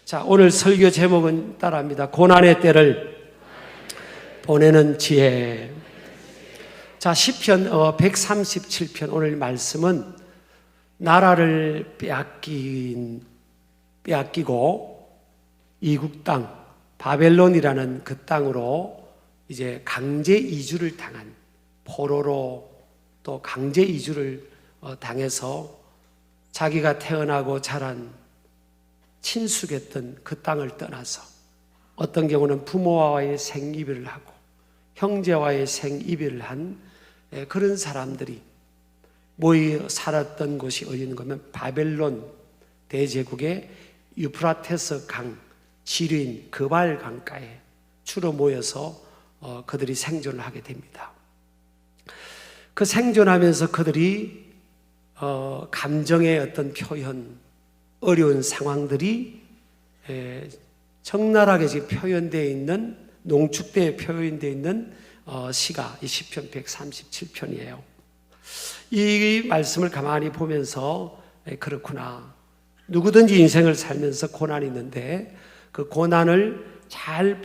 자, 오늘 설교 제목은 따라합니다. 고난의 때를 보내는 지혜. 자, 시편 137편 오늘 말씀은 나라를 빼앗기고 이국 땅 바벨론이라는 그 땅으로 이제 강제 이주를 당한, 포로로 또 강제 이주를 당해서 자기가 태어나고 자란 친숙했던 그 땅을 떠나서 어떤 경우는 부모와의 생이별을 하고 형제와의 생이별을 한 그런 사람들이 모여 살았던 곳이 어디 있는 거면 바벨론 대제국의 유프라테스 강 지류인 그발 강가에 주로 모여서 그들이 생존을 하게 됩니다. 그 생존하면서 그들이 감정의 어떤 표현, 어려운 상황들이 적나라하게 지금 표현되어 있는, 농축되어 표현되어 있는 시가 이 시편 137편이에요. 이 말씀을 가만히 보면서 그렇구나, 누구든지 인생을 살면서 고난이 있는데 그 고난을 잘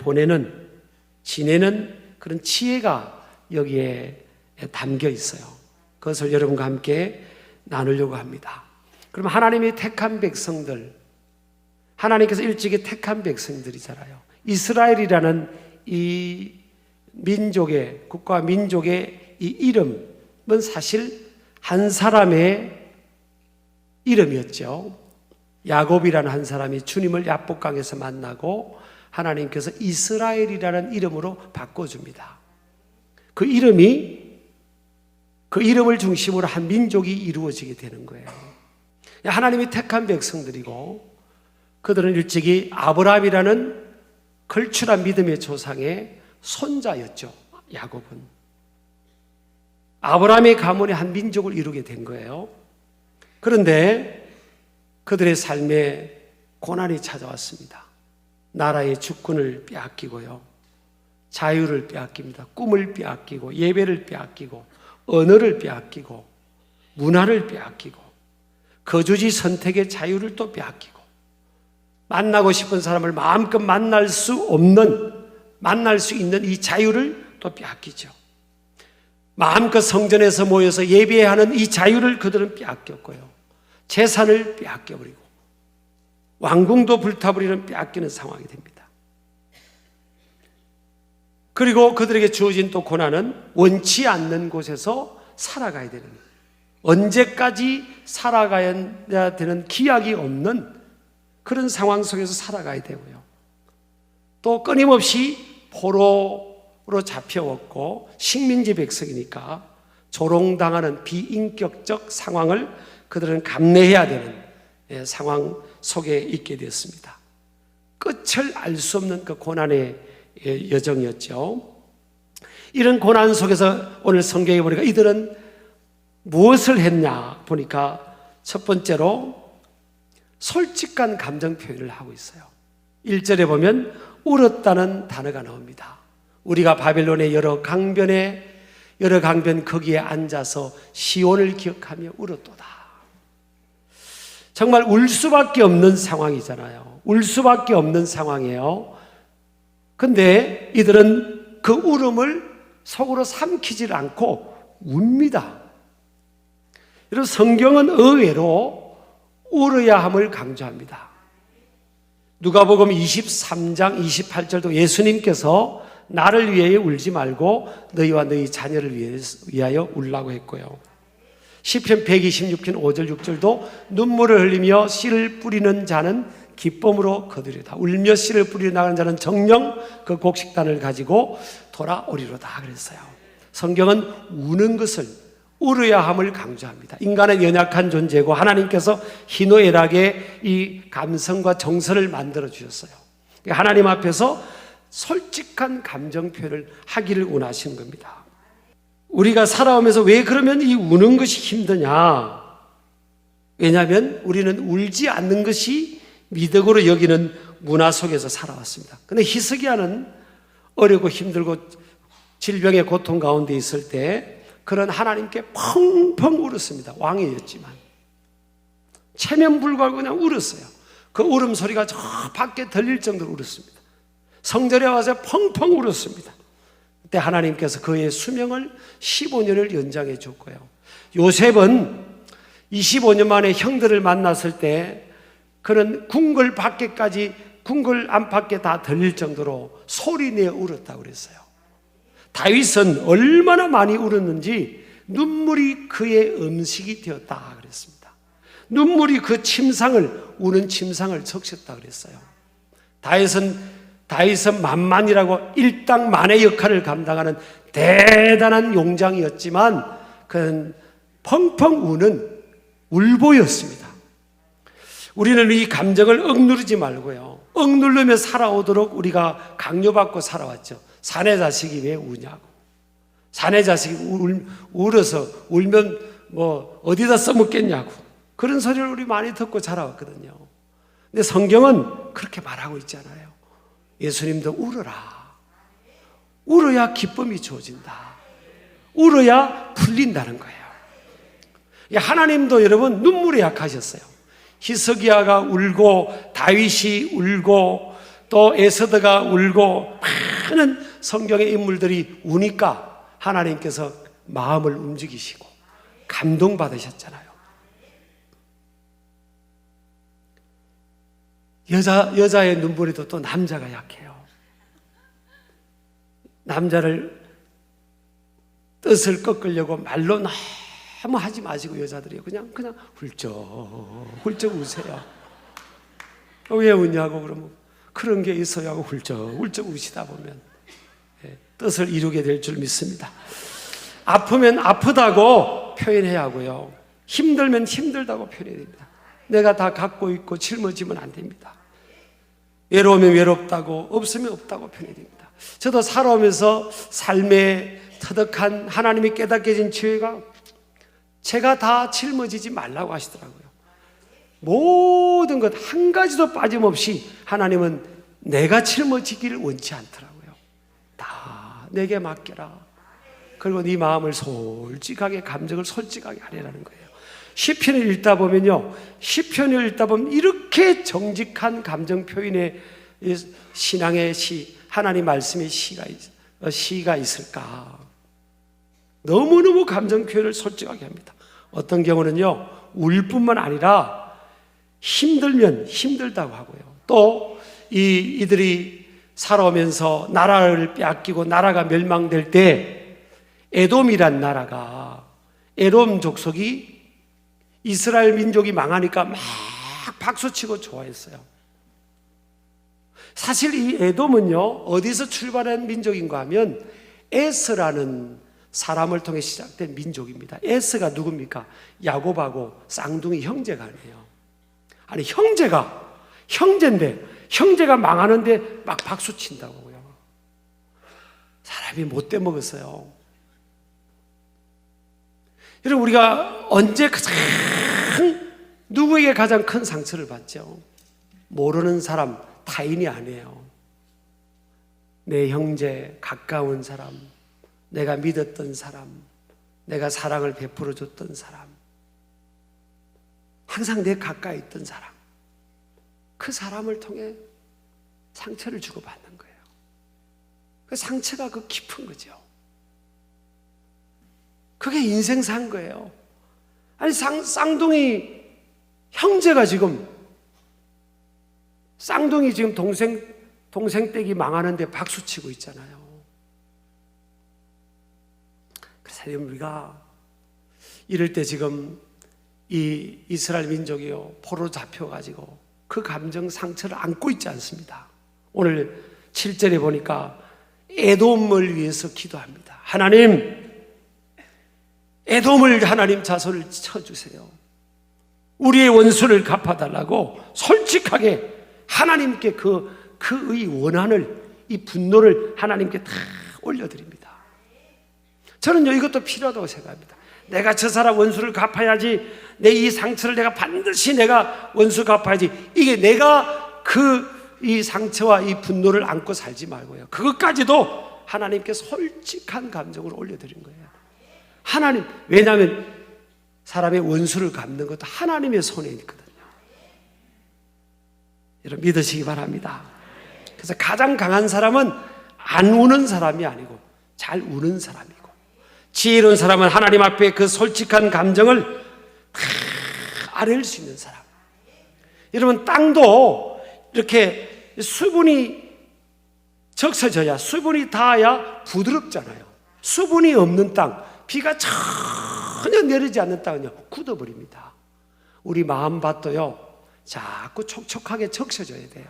지내는 그런 지혜가 여기에 담겨 있어요. 그것을 여러분과 함께 나누려고 합니다. 그럼 하나님이 택한 백성들, 하나님께서 일찍이 택한 백성들이잖아요. 이스라엘이라는 이 민족의, 국가 민족의 이 이름은 사실 한 사람의 이름이었죠. 야곱이라는 한 사람이 주님을 야복강에서 만나고 하나님께서 이스라엘이라는 이름으로 바꿔줍니다. 그 이름을 중심으로 한 민족이 이루어지게 되는 거예요. 하나님이 택한 백성들이고 그들은 일찍이 아브라함이라는 걸출한 믿음의 조상의 손자였죠. 야곱은 아브라함의 가문의 한 민족을 이루게 된 거예요. 그런데 그들의 삶에 고난이 찾아왔습니다. 나라의 주권을 빼앗기고요, 자유를 빼앗깁니다. 꿈을 빼앗기고, 예배를 빼앗기고, 언어를 빼앗기고, 문화를 빼앗기고, 거주지 선택의 자유를 또 빼앗기고, 만나고 싶은 사람을 마음껏 만날 수 있는 이 자유를 또 빼앗기죠. 마음껏 성전에서 모여서 예배해야 하는 이 자유를 그들은 빼앗겼고요, 재산을 빼앗겨버리고 왕궁도 불타버리는 빼앗기는 상황이 됩니다. 그리고 그들에게 주어진 또 고난은 원치 않는 곳에서 살아가야 되는, 언제까지 살아가야 되는 기약이 없는 그런 상황 속에서 살아가야 되고요, 또 끊임없이 포로로 잡혀왔고 식민지 백성이니까 조롱당하는 비인격적 상황을 그들은 감내해야 되는 상황 속에 있게 되었습니다. 끝을 알 수 없는 그 고난의 여정이었죠. 이런 고난 속에서 오늘 성경에 보니까 이들은 무엇을 했냐 보니까 첫 번째로 솔직한 감정 표현을 하고 있어요. 1절에 보면 울었다는 단어가 나옵니다. 우리가 바벨론의 여러 강변 거기에 앉아서 시온을 기억하며 울었도다. 정말 울 수밖에 없는 상황이잖아요. 울 수밖에 없는 상황이에요. 근데 이들은 그 울음을 속으로 삼키질 않고 웁니다. 여러분, 성경은 의외로 울어야 함을 강조합니다. 누가복음 23장 28절도 예수님께서 나를 위하여 울지 말고 너희와 너희 자녀를 위하여 울라고 했고요. 시편 126편 5절 6절도 눈물을 흘리며 씨를 뿌리는 자는 기쁨으로 거두리로다. 울며 씨를 뿌리러 나가는 자는 정녕 그 곡식단을 가지고 돌아오리로다 그랬어요. 성경은 우는 것을, 울어야 함을 강조합니다. 인간은 연약한 존재고 하나님께서 희노애락의 이 감성과 정서를 만들어 주셨어요. 하나님 앞에서 솔직한 감정 표현을 하기를 원하시는 겁니다. 우리가 살아오면서 왜 그러면 이 우는 것이 힘드냐? 왜냐하면 우리는 울지 않는 것이 미덕으로 여기는 문화 속에서 살아왔습니다. 그런데 히스기야는 어렵고 힘들고 질병의 고통 가운데 있을 때 그런 하나님께 펑펑 울었습니다. 왕이었지만 체면불구하고 그냥 울었어요. 그 울음소리가 저 밖에 들릴 정도로 울었습니다. 성전에 와서 펑펑 울었습니다. 그때 하나님께서 그의 수명을 15년을 연장해 줬고요. 요셉은 25년 만에 형들을 만났을 때 그는 궁궐 밖에까지, 궁궐 안팎에 다 들릴 정도로 소리내어 울었다고 그랬어요. 다윗은 얼마나 많이 울었는지 눈물이 그의 음식이 되었다 그랬습니다. 눈물이 그 침상을, 우는 침상을 적셨다 그랬어요. 다윗은 만만이라고 일당만의 역할을 감당하는 대단한 용장이었지만 그는 펑펑 우는 울보였습니다. 우리는 이 감정을 억누르지 말고요, 억누르며 살아오도록 우리가 강요받고 살아왔죠. 사내 자식이 왜 우냐고, 사내 자식이 울어서 울면 뭐 어디다 써먹겠냐고, 그런 소리를 우리 많이 듣고 자라왔거든요. 근데 성경은 그렇게 말하고 있잖아요. 예수님도 울어라. 울어야 기쁨이 주어진다. 울어야 풀린다는 거예요. 하나님도 여러분 눈물에 약하셨어요. 히스기야가 울고 다윗이 울고 또 에스더가 울고 많은 성경의 인물들이 우니까 하나님께서 마음을 움직이시고 감동받으셨잖아요. 여자의 눈물에도 또 남자가 약해요. 남자를 뜻을 꺾으려고 말로 너무 하지 마시고 여자들이 그냥 훌쩍 우세요. 왜 우냐고 그러면 그런 게 있어야 하고 훌쩍 우시다 보면 뜻을 이루게 될 줄 믿습니다. 아프면 아프다고 표현해야 하고요, 힘들면 힘들다고 표현해야 됩니다. 내가 다 갖고 있고 짊어지면 안 됩니다. 외로우면 외롭다고, 없으면 없다고 표현해야 됩니다. 저도 살아오면서 삶의 터득한 하나님이 깨닫게 해진 지혜가 제가 다 짊어지지 말라고 하시더라고요. 모든 것 한 가지도 빠짐없이 하나님은 내가 짊어지기를 원치 않더라고요. 다 내게 맡겨라. 그리고 네 마음을 솔직하게, 감정을 솔직하게 하려는 거예요. 시편을 읽다 보면요, 시편을 읽다 보면 이렇게 정직한 감정 표현의 신앙의 시, 하나님 말씀의 시가 있을까? 너무너무 감정 표현을 솔직하게 합니다. 어떤 경우는요, 울 뿐만 아니라 힘들면 힘들다고 하고요, 또 이들이 살아오면서 나라를 빼앗기고 나라가 멸망될 때 에돔이란 나라가, 에돔 족속이 이스라엘 민족이 망하니까 막 박수치고 좋아했어요. 사실 이 에돔은요, 어디서 출발한 민족인가 하면 에스라는 사람을 통해 시작된 민족입니다. 에스가 누굽니까? 야곱하고 쌍둥이 형제가 아니에요. 아니, 형제인데 형제가 망하는데 막 박수친다고요. 사람이 못돼 먹었어요. 여러분, 우리가 언제 누구에게 가장 큰 상처를 받죠? 모르는 사람, 타인이 아니에요. 내 형제, 가까운 사람, 내가 믿었던 사람, 내가 사랑을 베풀어 줬던 사람, 항상 내 가까이 있던 사람, 그 사람을 통해 상처를 주고받는 거예요. 그 상처가 그 깊은 거죠. 그게 인생사인 거예요. 아니, 쌍둥이 형제가 지금, 쌍둥이 지금 동생 댁이 망하는데 박수치고 있잖아요. 그래서 우리가 이럴 때 지금 이 이스라엘 민족이요, 포로 잡혀가지고 그 감정 상처를 안고 있지 않습니다. 오늘 7절에 보니까 에돔을 위해서 기도합니다. 하나님, 에돔을 하나님 자손을 쳐주세요. 우리의 원수를 갚아달라고 솔직하게 하나님께 그의 원한을, 이 분노를 하나님께 다 올려드립니다. 저는요, 이것도 필요하다고 생각합니다. 내가 저 사람 원수를 갚아야지, 내 이 상처를 내가 반드시 내가 원수 갚아야지, 이게 내가 이 상처와 이 분노를 안고 살지 말고요, 그것까지도 하나님께 솔직한 감정을 올려드린 거예요. 하나님, 왜냐하면 사람의 원수를 갚는 것도 하나님의 손에 있거든요. 여러분 믿으시기 바랍니다. 그래서 가장 강한 사람은 안 우는 사람이 아니고 잘 우는 사람이고, 지혜로운 사람은 하나님 앞에 그 솔직한 감정을 다 아뢰일 수 있는 사람. 여러분, 땅도 이렇게 수분이 적셔져야, 수분이 닿아야 부드럽잖아요. 수분이 없는 땅, 비가 전혀 내리지 않는 땅은요 굳어버립니다. 우리 마음밭도요 자꾸 촉촉하게 적셔져야 돼요.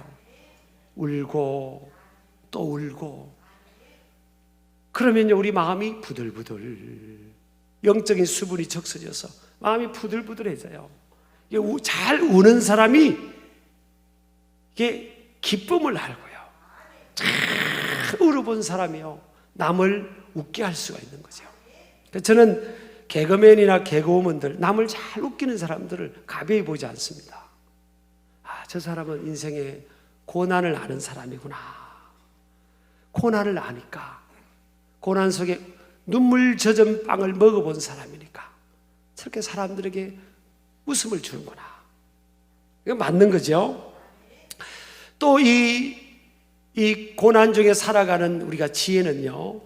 울고 또 울고, 그러면요 우리 마음이 부들부들, 영적인 수분이 적셔져서 마음이 부들부들해져요. 잘 우는 사람이 이게 기쁨을 알고요, 잘 울어본 사람이요 남을 웃게 할 수가 있는 거죠. 저는 개그맨이나 개그우먼들, 남을 잘 웃기는 사람들을 가벼이 보지 않습니다. 저 사람은 인생에 고난을 아는 사람이구나. 고난을 아니까, 고난 속에 눈물 젖은 빵을 먹어본 사람이니까 저렇게 사람들에게 웃음을 주는구나. 이거 맞는 거죠. 또 이 고난 중에 살아가는 우리가 지혜는요,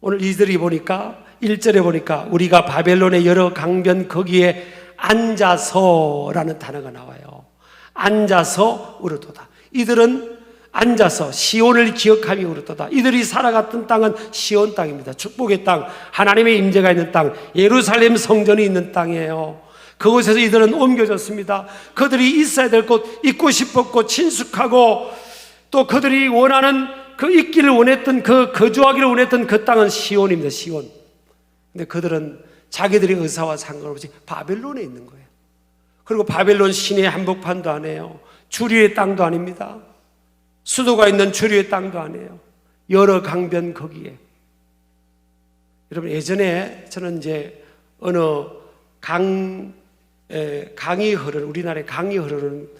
오늘 이들이 보니까 1절에 보니까 우리가 바벨론의 여러 강변 거기에 앉아서라는 단어가 나와요. 앉아서 울었도다. 이들은 앉아서 시온을 기억하며 울었도다. 이들이 살아갔던 땅은 시온 땅입니다. 축복의 땅, 하나님의 임재가 있는 땅, 예루살렘 성전이 있는 땅이에요. 그곳에서 이들은 옮겨졌습니다. 그들이 있어야 될 곳, 있고 싶었고 친숙하고, 또 그들이 원하는 그 있기를 원했던, 그 거주하기를 원했던 그 땅은 시온입니다. 시온. 근데 그들은 자기들의 의사와 상관없이 바벨론에 있는 거예요. 그리고 바벨론 시내 한복판도 아니에요. 주류의 땅도 아닙니다. 수도가 있는 주류의 땅도 아니에요. 여러 강변 거기에. 여러분, 예전에 저는 이제 어느 강이 흐르는, 우리나라에 강이 흐르는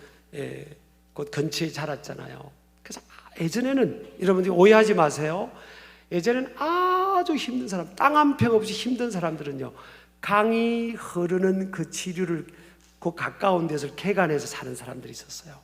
곳 근처에 자랐잖아요. 그래서 예전에는, 여러분들이 오해하지 마세요. 예전에는 아주 힘든 사람, 땅 한 평 없이 힘든 사람들은요 강이 흐르는 그 지류를 그 가까운 데서 개간해서 사는 사람들이 있었어요.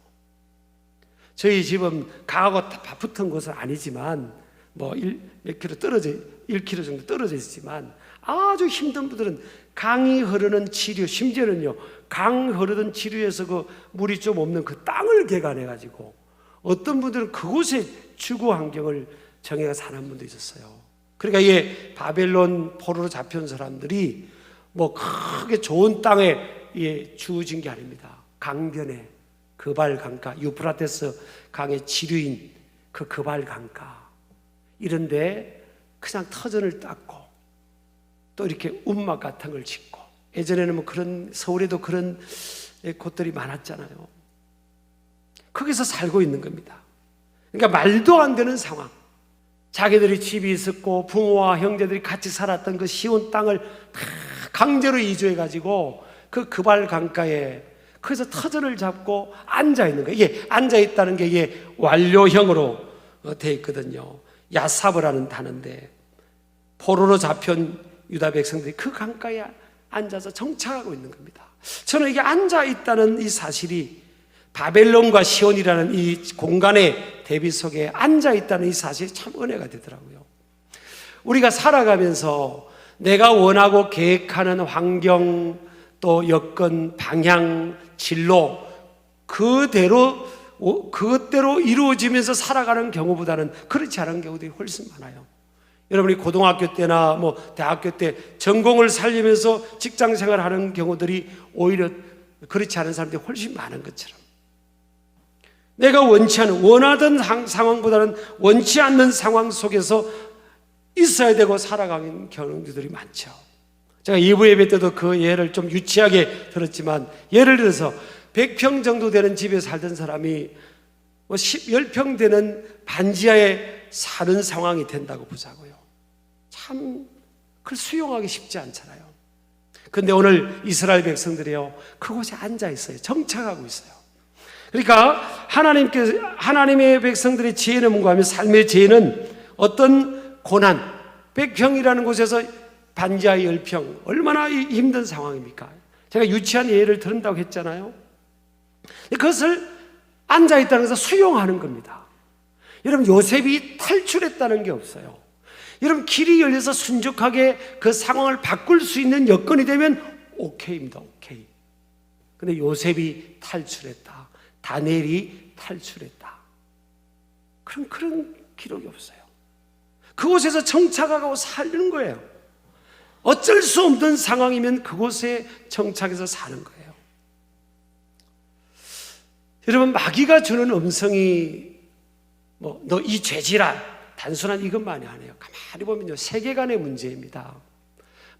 저희 집은 강하고 다 붙은 곳은 아니지만 뭐 몇 킬로 떨어져, 1km 정도 떨어져 있지만 아주 힘든 분들은 강이 흐르는 지류, 심지어는요 강 흐르던 지류에서 그 물이 좀 없는 그 땅을 개간해 가지고 어떤 분들은 그곳에 주거 환경을 정해가 사는 분도 있었어요. 그러니까 이게 바벨론 포로로 잡혀온 사람들이 뭐 크게 좋은 땅에 주어진 게 아닙니다. 강변에, 그발 강가, 유프라테스 강의 지류인 그 그발 강가, 이런데 그냥 터전을 닦고 또 이렇게 움막 같은 걸 짓고, 예전에는 뭐 그런, 서울에도 그런 곳들이 많았잖아요. 거기서 살고 있는 겁니다. 그러니까 말도 안 되는 상황. 자기들이 집이 있었고 부모와 형제들이 같이 살았던 그 시온 땅을 다 강제로 이주해가지고 그 그발 강가에 거기서 터전을 잡고 앉아 있는 거예요. 이게 앉아 있다는 게 이게 완료형으로 되어 있거든요. 야사브라는 단어인데, 포로로 잡힌 유다 백성들이 그 강가에 앉아서 정착하고 있는 겁니다. 저는 이게 앉아 있다는 이 사실이, 바벨론과 시온이라는 이 공간의 대비 속에 앉아 있다는 이 사실이 참 은혜가 되더라고요. 우리가 살아가면서 내가 원하고 계획하는 환경, 또 여건, 방향, 진로, 그것대로 이루어지면서 살아가는 경우보다는 그렇지 않은 경우들이 훨씬 많아요. 여러분이 고등학교 때나 뭐 대학교 때 전공을 살리면서 직장 생활하는 경우들이 오히려 그렇지 않은 사람들이 훨씬 많은 것처럼, 내가 원하던 상황보다는 원치 않는 상황 속에서 있어야 되고 살아가는 경우들이 많죠. 제가 2부 예배 때도 그 예를 좀 유치하게 들었지만, 예를 들어서 100평 정도 되는 집에 살던 사람이 뭐 10평 되는 반지하에 사는 상황이 된다고 보자고요. 참 그걸 수용하기 쉽지 않잖아요. 그런데 오늘 이스라엘 백성들이요 그곳에 앉아 있어요. 정착하고 있어요. 그러니까 하나님의 백성들의 지혜는 뭔가 하면, 삶의 지혜는 어떤 고난, 100평이라는 곳에서 반지하 10평, 얼마나 힘든 상황입니까? 제가 유치한 예를 들은다고 했잖아요. 그것을 앉아있다는 것은 수용하는 겁니다. 여러분, 요셉이 탈출했다는 게 없어요. 여러분, 길이 열려서 순적하게 그 상황을 바꿀 수 있는 여건이 되면 오케이입니다. 오케이. 근데 요셉이 탈출했다, 다니엘이 탈출했다, 그런 기록이 없어요. 그곳에서 정착하고 살는 거예요. 어쩔 수 없는 상황이면 그곳에 정착해서 사는 거예요. 여러분, 마귀가 주는 음성이 너 이 죄지라, 단순한 이것만이 아니에요. 가만히 보면요, 세계관의 문제입니다.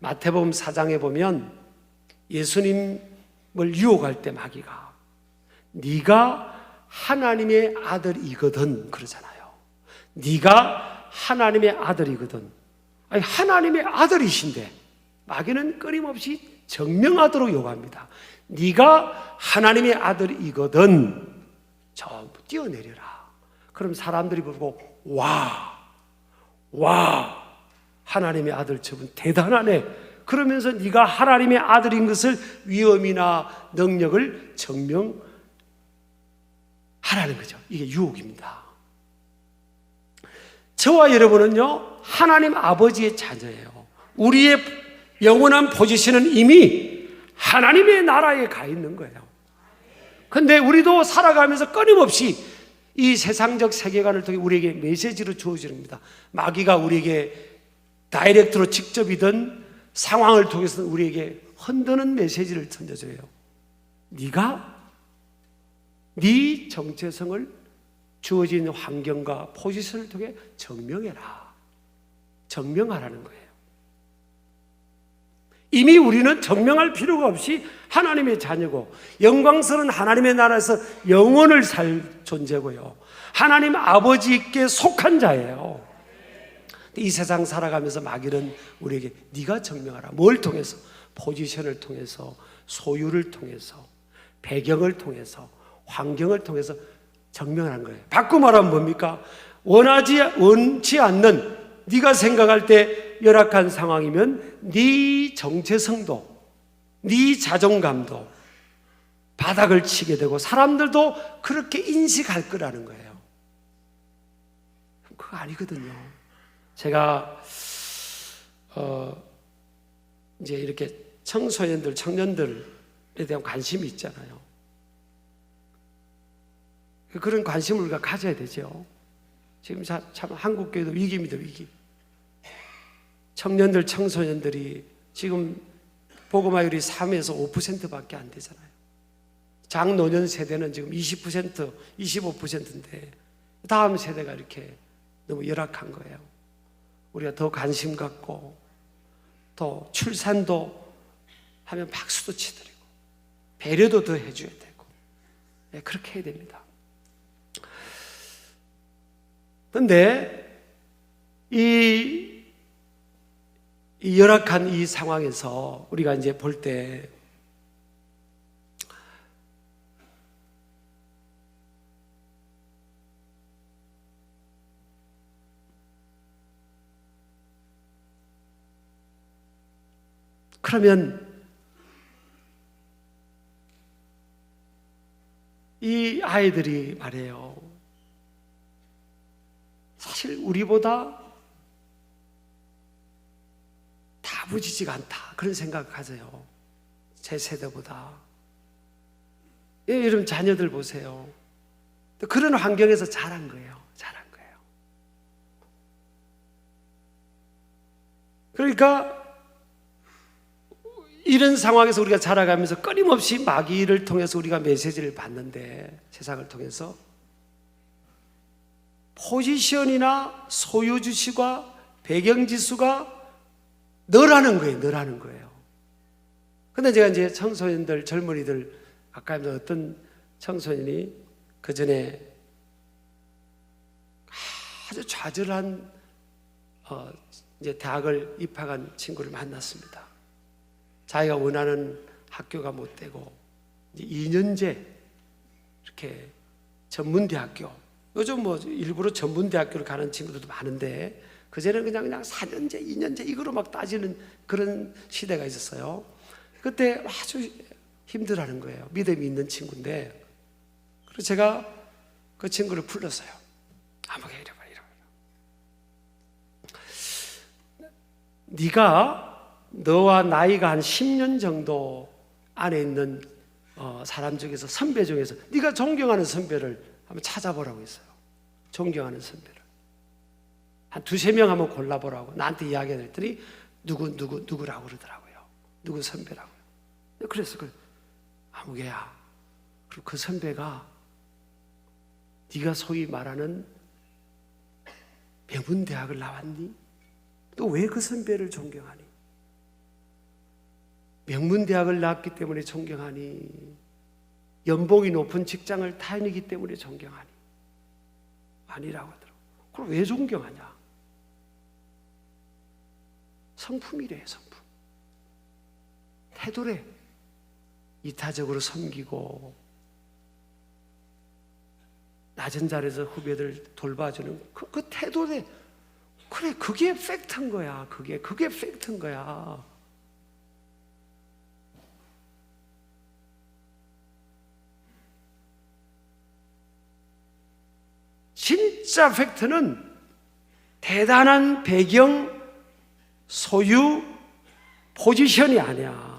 마태복음 4장에 보면 예수님을 유혹할 때 마귀가 네가 하나님의 아들이거든 그러잖아요. 네가 하나님의 아들이거든. 아니, 하나님의 아들이신데 마귀는 끊임없이 증명하도록 요구합니다. 네가 하나님의 아들이거든 전부 뛰어내려라. 그럼 사람들이 보고 와 하나님의 아들 저분 대단하네. 그러면서 네가 하나님의 아들인 것을 위엄이나 능력을 증명하라는 거죠. 이게 유혹입니다. 저와 여러분은요, 하나님 아버지의 자녀예요. 우리의 영원한 포지션은 이미 하나님의 나라에 가 있는 거예요. 근데 우리도 살아가면서 끊임없이 이 세상적 세계관을 통해 우리에게 메시지로 주어지는 겁니다. 마귀가 우리에게 다이렉트로 직접이든 상황을 통해서 우리에게 흔드는 메시지를 던져줘요. 네가 네 정체성을 주어진 환경과 포지션을 통해 증명해라. 증명하라는 거예요. 이미 우리는 증명할 필요가 없이 하나님의 자녀고 영광스러운 하나님의 나라에서 영원을 살 존재고요, 하나님 아버지께 속한 자예요. 이 세상 살아가면서 마귀는 우리에게 네가 증명하라. 뭘 통해서? 포지션을 통해서, 소유를 통해서, 배경을 통해서, 환경을 통해서 증명하는 거예요. 바꿔 말하면 뭡니까? 원치 않는, 네가 생각할 때 열악한 상황이면 네 정체성도, 네 자존감도 바닥을 치게 되고 사람들도 그렇게 인식할 거라는 거예요. 그거 아니거든요. 제가 이제 이렇게 청소년들, 청년들에 대한 관심이 있잖아요. 그런 관심을 우리가 가져야 되죠. 지금 참 한국교회도 위기입니다, 위기. 청년들, 청소년들이 지금 복음화율이 3에서 5%밖에 안 되잖아요. 장노년 세대는 지금 20%, 25%인데 다음 세대가 이렇게 너무 열악한 거예요. 우리가 더 관심 갖고 더 출산도 하면 박수도 치드리고 배려도 더 해줘야 되고, 네, 그렇게 해야 됩니다. 그런데 이 열악한 이 상황에서 우리가 이제 볼 때 그러면 이 아이들이 말해요. 사실 우리보다 다부지지가 않다, 그런 생각을 가져요. 제 세대보다. 여러분 자녀들 보세요. 그런 환경에서 자란 거예요. 자란 거예요. 그러니까 이런 상황에서 우리가 자라가면서 끊임없이 마귀를 통해서 우리가 메시지를 받는데, 세상을 통해서 포지션이나 소유주시가 배경지수가 너라는 거예요. 너라는 거예요. 근데 제가 이제 청소년들, 젊은이들, 아까 어떤 청소년이 그 전에 아주 좌절한 이제 대학을 입학한 친구를 만났습니다. 자기가 원하는 학교가 못 되고 이제 2년제 이렇게 전문대학교, 요즘 뭐 일부러 전문대학교를 가는 친구들도 많은데 그전에는 그냥 4년제, 2년제 이거로 막 따지는 그런 시대가 있었어요. 그때 아주 힘들어하는 거예요. 믿음이 있는 친구인데. 그래서 제가 그 친구를 불렀어요. 아무개 이래봐. 네가 너와 나이가 한 10년 정도 안에 있는 사람 중에서, 선배 중에서 네가 존경하는 선배를 한번 찾아보라고 했어요. 존경하는 선배를 한 두세 명 한번 골라보라고 나한테 이야기했더니 누구라고 그러더라고요. 누구 선배라고요. 그래서 아무개야, 그리고 그 선배가 네가 소위 말하는 명문대학을 나왔니? 또 왜 그 선배를 존경하니? 명문대학을 나왔기 때문에 존경하니? 연봉이 높은 직장을 다니기 때문에 존경하니? 아니라고 하더라고요. 그럼 왜 존경하냐? 성품이래, 성품. 태도래. 이타적으로 섬기고 낮은 자리에서 후배들 돌봐주는 그 태도래. 그래, 그게 팩트인 거야. 그게 팩트인 거야. 진짜 팩트는 대단한 배경, 소유, 포지션이 아니야.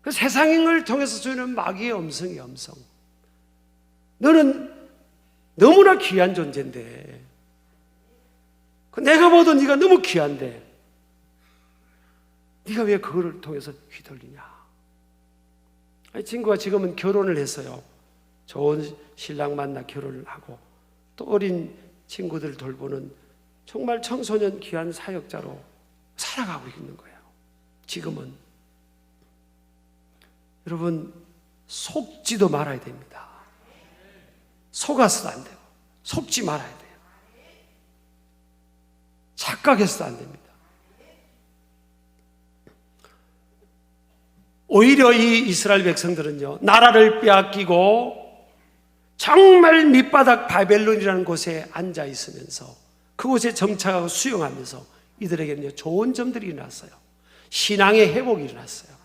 그 세상을 통해서 주는 마귀의 음성이 음성. 너는 너무나 귀한 존재인데, 내가 보던 네가 너무 귀한데 네가 왜 그거를 통해서 휘둘리냐? 친구가 지금은 결혼을 했어요. 좋은 신랑 만나 결혼을 하고 또 어린 친구들 돌보는 정말 청소년 귀한 사역자로 살아가고 있는 거예요. 지금은. 여러분, 속지도 말아야 됩니다. 속아서도 안 되고 속지 말아야 돼요. 착각해서도 안 됩니다. 오히려 이 이스라엘 백성들은요, 나라를 빼앗기고 정말 밑바닥 바벨론이라는 곳에 앉아 있으면서 그곳에 정착하고 수용하면서 이들에게는 좋은 점들이 일어났어요. 신앙의 회복이 일어났어요.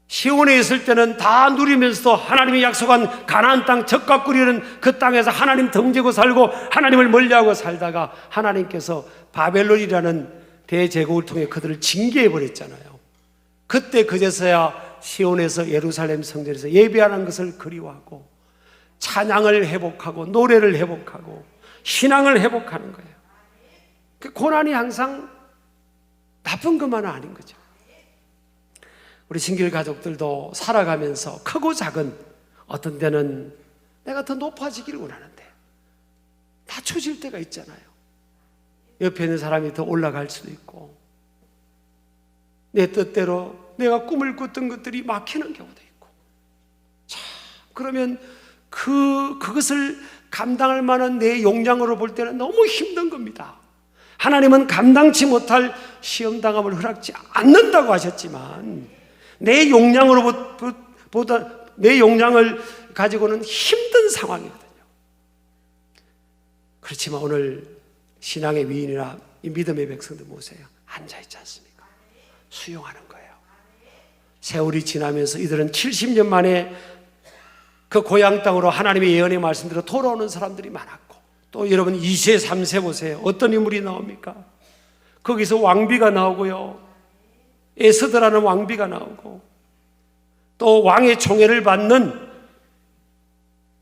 시온에 있을 때는 다 누리면서도 하나님이 약속한 가나안 땅 젖과 꿀이는 그 땅에서 하나님 등지고 살고 하나님을 멀리하고 살다가 하나님께서 바벨론이라는 대제국을 통해 그들을 징계해 버렸잖아요. 그때 그제서야 시온에서 예루살렘 성전에서 예배하는 것을 그리워하고 찬양을 회복하고 노래를 회복하고 신앙을 회복하는 거예요. 그 고난이 항상 나쁜 것만은 아닌 거죠. 우리 신길 가족들도 살아가면서 크고 작은, 어떤 때는 내가 더 높아지기를 원하는데 낮춰질 때가 있잖아요. 옆에 있는 사람이 더 올라갈 수도 있고 내 뜻대로 내가 꿈을 꿨던 것들이 막히는 경우도 있고, 자, 그러면 그것을 감당할 만한 내 용량으로 볼 때는 너무 힘든 겁니다. 하나님은 감당치 못할 시험당함을 허락지 않는다고 하셨지만 내 용량을 가지고는 힘든 상황이거든요. 그렇지만 오늘 신앙의 위인이나 이 믿음의 백성들 보세요. 앉아있지 않습니까? 수용하는 거예요. 세월이 지나면서 이들은 70년 만에 그 고향 땅으로 하나님의 예언의 말씀대로 돌아오는 사람들이 많았고, 또 여러분 2세, 3세 보세요. 어떤 인물이 나옵니까? 거기서 왕비가 나오고요, 에스더라는 왕비가 나오고, 또 왕의 총애를 받는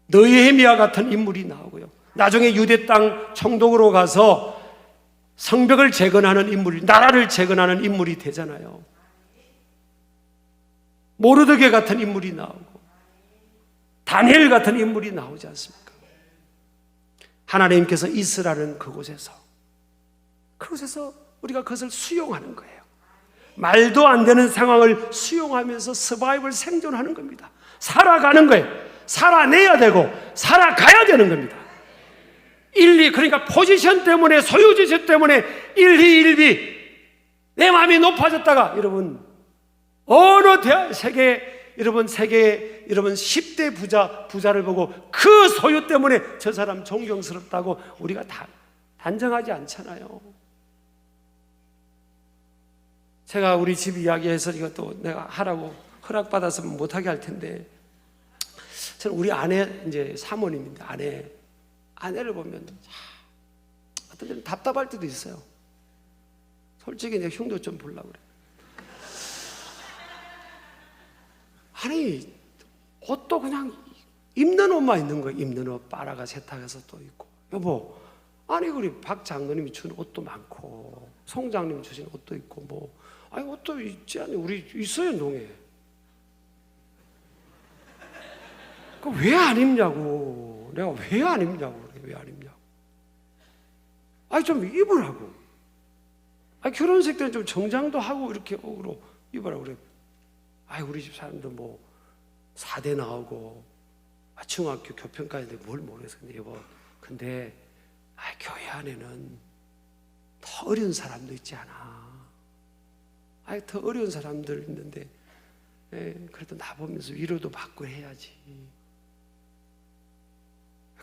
느헤미야 같은 인물이 나오고요, 나중에 유대 땅 총독으로 가서 성벽을 재건하는 인물이, 나라를 재건하는 인물이 되잖아요. 모르드게 같은 인물이 나오고 다니엘 같은 인물이 나오지 않습니까? 하나님께서 있으라는 그곳에서 우리가 그것을 수용하는 거예요. 말도 안 되는 상황을 수용하면서 서바이벌 생존하는 겁니다. 살아가는 거예요. 살아내야 되고 살아가야 되는 겁니다. 그러니까 포지션 때문에, 소유지수 때문에 일희일비 내 마음이 높아졌다가, 여러분 어느 세계 여러분 10대 부자를 보고 그 소유 때문에 저 사람 존경스럽다고 우리가 다 단정하지 않잖아요. 제가 우리 집 이야기해서 이것도 내가 하라고 허락받아서 못하게 할 텐데, 저는 우리 아내 이제 사모님인데 아내를 보면 어떤 때는 답답할 때도 있어요. 솔직히 내가 흉도 좀 보려고 그래. 아니 옷도 그냥 입는 옷만 있는 거예요. 입는 옷 빨아가 세탁해서 또 입고. 여보, 아니 우리 박 장로님이 주는 옷도 많고 송 장님이 주신 옷도 있고 뭐 아니 옷도 있지 않니? 우리 있어요 농에. 그 왜 안 입냐고. 내가 왜 안 입냐고 그래. 왜 안 입냐고. 아니 좀 입으라고. 아니 결혼식 때는 좀 정장도 하고 이렇게 옷으로 입으라고 그래. 아이 우리 집 사람도 뭐 4대 나오고 중학교 교편까지 뭘 모르겠어. 근데 여보, 근데 교회 안에는 더 어려운 사람도 있지 않아. 더 어려운 사람들 있는데 그래도 나 보면서 위로도 받고 해야지.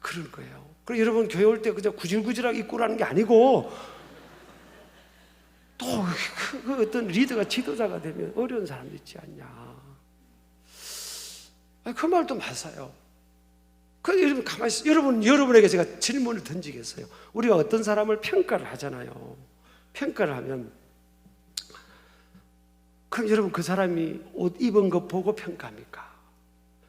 그런 거예요. 그리고 여러분 교회 올 때 그냥 구질구질하게 입고 라는 게 아니고 또 그 어떤 리더가 지도자가 되면 어려운 사람도 있지 않냐. 그 말도 맞아요. 여러분 가만히 있어요. 여러분에게 제가 질문을 던지겠어요. 우리가 어떤 사람을 평가를 하잖아요. 평가를 하면 그럼 여러분 그 사람이 옷 입은 거 보고 평가합니까?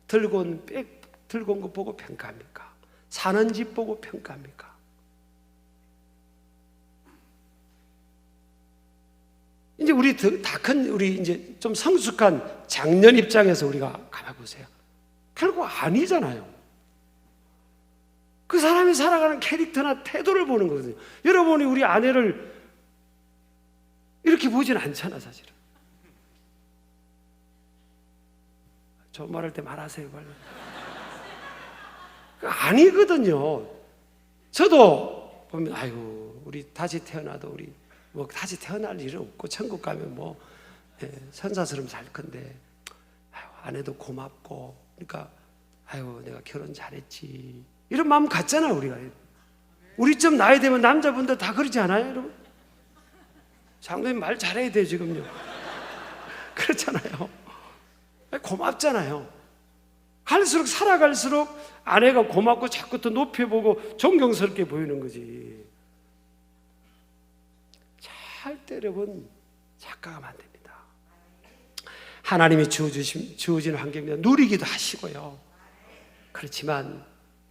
들고 온 거 보고 평가합니까? 사는 집 보고 평가합니까? 이제 우리 우리 이제 좀 성숙한 장년 입장에서 우리가 가만 보세요. 결국 아니잖아요. 그 사람이 살아가는 캐릭터나 태도를 보는 거거든요. 여러분이 우리 아내를 이렇게 보진 않잖아, 사실은. 저 말할 때 말하세요, 빨리. 아니거든요. 저도 보면, 아이고, 우리 다시 태어나도 우리 뭐 다시 태어날 일은 없고 천국 가면 뭐 선사처럼 살 건데, 아이고, 아내도 고맙고, 그러니까 아이고 내가 결혼 잘했지. 이런 마음 갖잖아 우리가. 우리쯤 나이 되면 남자분들 다 그러지 않아요, 여러분? 장로님 말 잘해야 돼요 지금요. 그렇잖아요. 고맙잖아요. 살아갈수록 아내가 고맙고 자꾸 더 높여보고 존경스럽게 보이는 거지. 절대 여러분 착각하면 안 됩니다. 하나님이 주어진 환경이면 누리기도 하시고요. 그렇지만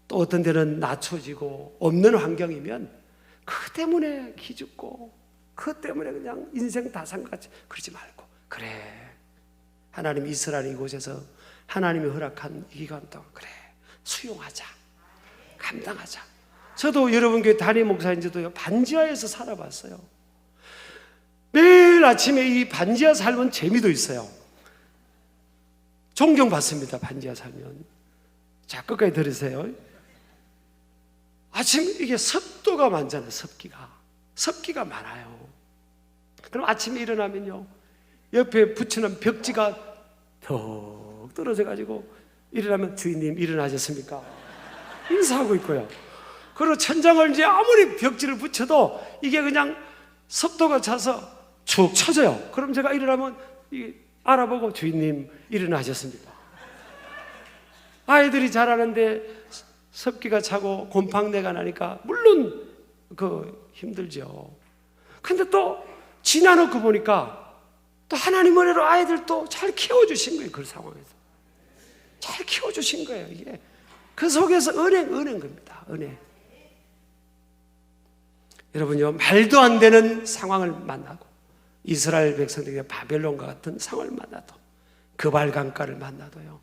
또 어떤 데는 낮춰지고 없는 환경이면 그 때문에 기죽고 그 때문에 그냥 인생 다산같이 그러지 말고, 그래 하나님 이스라엘 이곳에서 하나님이 허락한 이 기간 동안 그래 수용하자, 감당하자. 저도 여러분 교회 담임 목사인지도요 반지하에서 살아봤어요. 매일 아침에 이 반지하 살면 재미도 있어요. 존경받습니다. 반지하 살면. 자, 끝까지 들으세요. 아침 이게 습도가 많잖아요. 습기가 많아요. 그럼 아침에 일어나면요 옆에 붙여놓은 벽지가 턱 떨어져 가지고 일어나면 주인님 일어나셨습니까? 인사하고 있고요. 그리고 천장을 이제 아무리 벽지를 붙여도 이게 그냥 습도가 차서 축 처져요. 그럼 제가 일어나면 알아보고 주인님 일어나셨습니다. 아이들이 자라는데 습기가 차고 곰팡내가 나니까 물론 힘들죠. 근데 또 지나놓고 보니까 또 하나님 은혜로 아이들 또 잘 키워주신 거예요. 그 상황에서 잘 키워주신 거예요. 이게 그 속에서 은행 겁니다. 은혜. 여러분요 말도 안 되는 상황을 만나고 이스라엘 백성들이 바벨론과 같은 상황을 만나도 그발 강가를 만나도요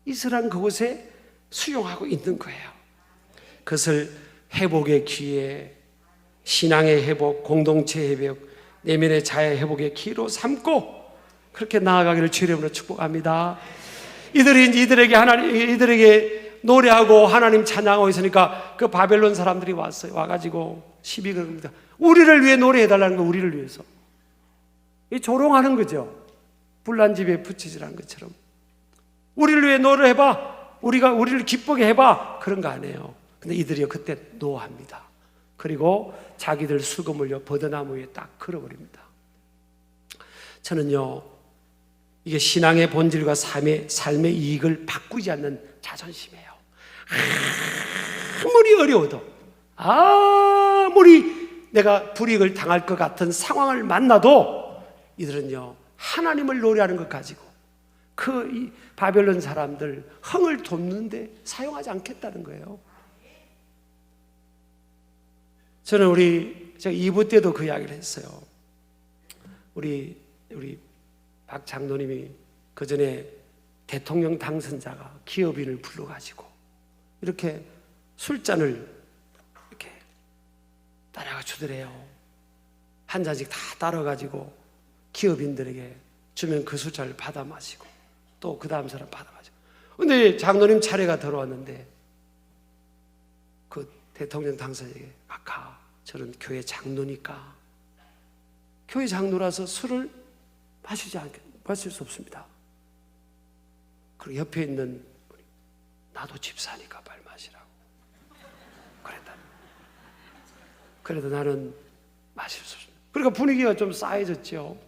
이스라엘 그곳에 수용하고 있는 거예요. 그것을 회복의 기회, 신앙의 회복, 공동체 회복, 내면의 자의 회복의 기회로 삼고 그렇게 나아가기를 주의 이름으로 축복합니다. 이들에게 노래하고 하나님 찬양하고 있으니까 그 바벨론 사람들이 왔어요. 와가지고 시비 걸습니다. 우리를 위해 노래해달라는 거, 우리를 위해서. 이 조롱하는 거죠. 불난 집에 부치지라는 것처럼. 우리를 위해 노래해봐. 우리를 기쁘게 해봐. 그런 거 아니에요. 근데 이들이 그때 노합니다. 그리고 자기들 수금을요 버드나무 위에 딱 걸어버립니다. 저는요 이게 신앙의 본질과 삶의 이익을 바꾸지 않는 자존심이에요. 아무리 어려워도, 아무리 내가 불이익을 당할 것 같은 상황을 만나도 이들은요, 하나님을 노래하는 것 가지고 이 바벨론 사람들 흥을 돋는데 사용하지 않겠다는 거예요. 저는 제가 2부 때도 그 이야기를 했어요. 우리 박 장로님이 그 전에 대통령 당선자가 기업인을 불러가지고 이렇게 술잔을 이렇게 따라가 주더래요. 한 잔씩 다 따라가지고 기업인들에게 주면 그 술잔을 받아 마시고 또 그 다음 사람 받아 마시고. 근데 장로님 차례가 들어왔는데 그 대통령 당선자에게 아까 저는 교회 장로니까 교회 장로라서 술을 마실 수 없습니다. 그리고 옆에 있는 분이 나도 집사니까 빨리 마시라고 그랬다. 그래도 나는 마실 수 없습니다. 그러니까 분위기가 좀 싸해졌죠.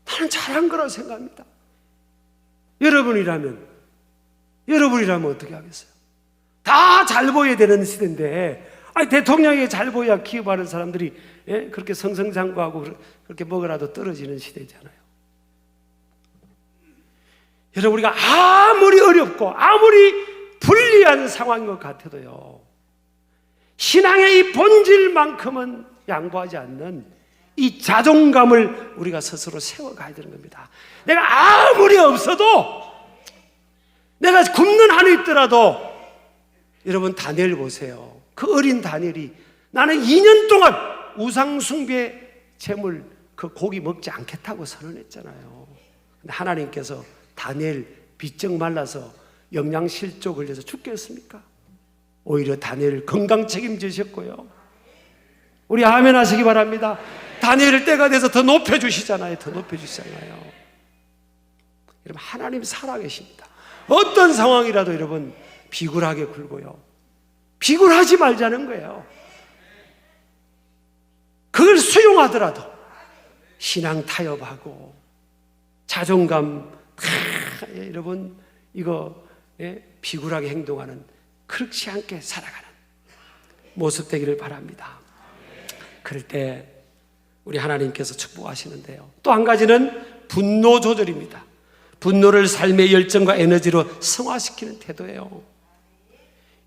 나는 잘한 거라고 생각합니다. 여러분이라면 어떻게 하겠어요? 다 잘 보여야 되는 시대인데, 대통령에게 잘 보여야 기업하는 사람들이 그렇게 성성장구하고 그렇게 먹으라도 떨어지는 시대잖아요. 여러분, 우리가 아무리 어렵고 아무리 불리한 상황인 것 같아도요, 신앙의 이 본질만큼은 양보하지 않는 이 자존감을 우리가 스스로 세워가야 되는 겁니다. 내가 아무리 없어도, 내가 굶는 한이 있더라도, 여러분 다니엘 보세요. 그 어린 다니엘이 나는 2년 동안 우상숭배 제물 그 고기 먹지 않겠다고 선언했잖아요. 근데 하나님께서 다니엘 비쩍 말라서 영양실조 걸려서 죽게 했습니까? 오히려 다니엘 건강 책임지셨고요. 우리 아멘 하시기 바랍니다. 다니엘 때가 돼서 더 높여주시잖아요. 여러분, 하나님 살아계십니다. 어떤 상황이라도 여러분 비굴하게 굴고요, 비굴하지 말자는 거예요. 그걸 수용하더라도 신앙 타협하고 자존감 여러분 이거 비굴하게 행동하는, 그렇지 않게 살아가는 모습 되기를 바랍니다. 그럴 때 우리 하나님께서 축복하시는데요, 또 한 가지는 분노 조절입니다. 분노를 삶의 열정과 에너지로 승화시키는 태도예요.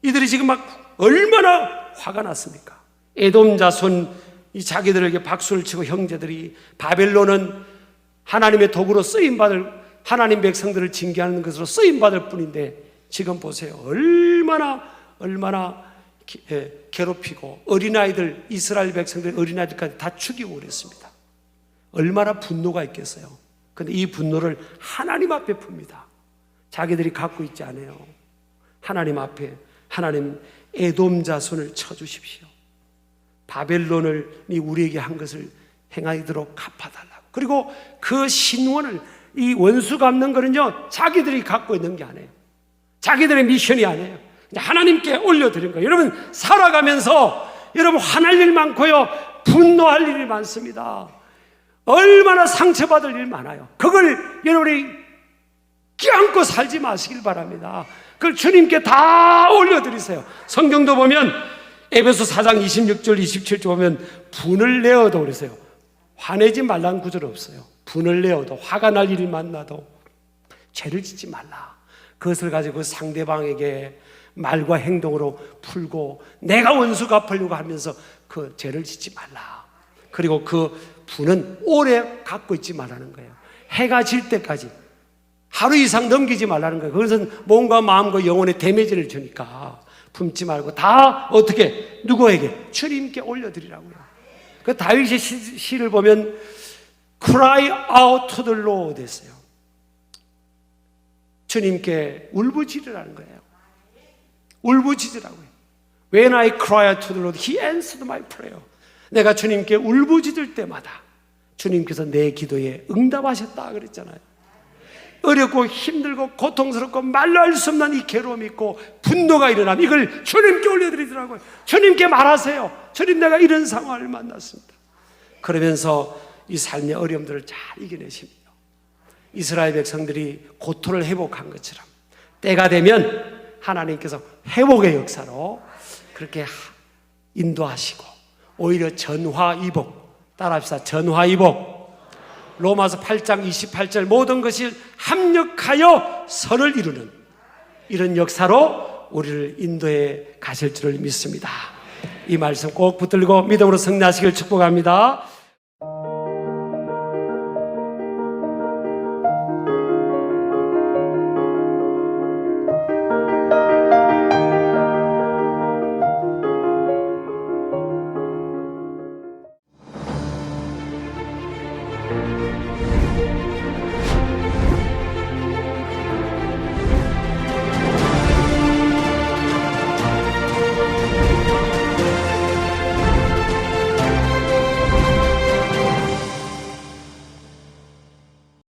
이들이 지금 막 얼마나 화가 났습니까? 에돔 자손 이 자기들에게 박수를 치고 형제들이, 바벨론은 하나님의 도구로 쓰임받을, 하나님 백성들을 징계하는 것으로 쓰임받을 뿐인데 지금 보세요. 얼마나 괴롭히고 어린아이들, 이스라엘 백성들 어린아이들까지 다 죽이고 그랬습니다. 얼마나 분노가 있겠어요. 그런데 이 분노를 하나님 앞에 풉니다. 자기들이 갖고 있지 않아요. 하나님 앞에, 하나님 에돔 자손을 쳐주십시오. 바벨론을 우리에게 한 것을 행하도록 갚아달라고. 그리고 그 신원을, 이 원수 갚는 거는요, 자기들이 갖고 있는 게 아니에요. 자기들의 미션이 아니에요. 하나님께 올려드린 거예요. 여러분, 살아가면서 여러분 화날 일 많고요, 분노할 일이 많습니다. 얼마나 상처받을 일 많아요. 그걸 여러분이 껴안고 살지 마시길 바랍니다. 그걸 주님께 다 올려드리세요. 성경도 보면 에베소 4장 26절 27절 보면 분을 내어도 그러세요. 화내지 말라는 구절 없어요. 분을 내어도, 화가 날 일이 만나도 죄를 짓지 말라. 그것을 가지고 상대방에게 말과 행동으로 풀고 내가 원수 갚으려고 하면서 그 죄를 짓지 말라. 그리고 그 분은 오래 갖고 있지 말라는 거예요. 해가 질 때까지 하루 이상 넘기지 말라는 거예요. 그것은 몸과 마음과 영혼에 데미지를 주니까 품지 말고 다 어떻게, 누구에게? 주님께 올려드리라고요. 그 다윗의 시를 보면 cry out to the Lord 했어요. 주님께 울부짖으라는 거예요. 울부짖으라고요. When I cry out to the Lord, He answered my prayer. 내가 주님께 울부짖을 때마다 주님께서 내 기도에 응답하셨다 그랬잖아요. 어렵고 힘들고 고통스럽고 말로 할 수 없는 이 괴로움이 있고 분노가 일어나면 이걸 주님께 올려드리더라고요. 주님께 말하세요. 주님, 내가 이런 상황을 만났습니다. 그러면서 이 삶의 어려움들을 잘 이겨내십니다. 이스라엘 백성들이 고토를 회복한 것처럼 때가 되면 하나님께서 회복의 역사로 그렇게 인도하시고 오히려 전화위복, 따라합시다. 전화위복. 로마서 8장 28절 모든 것이 합력하여 선을 이루는 이런 역사로 우리를 인도해 가실 줄을 믿습니다. 이 말씀 꼭 붙들고 믿음으로 승리하시길 축복합니다.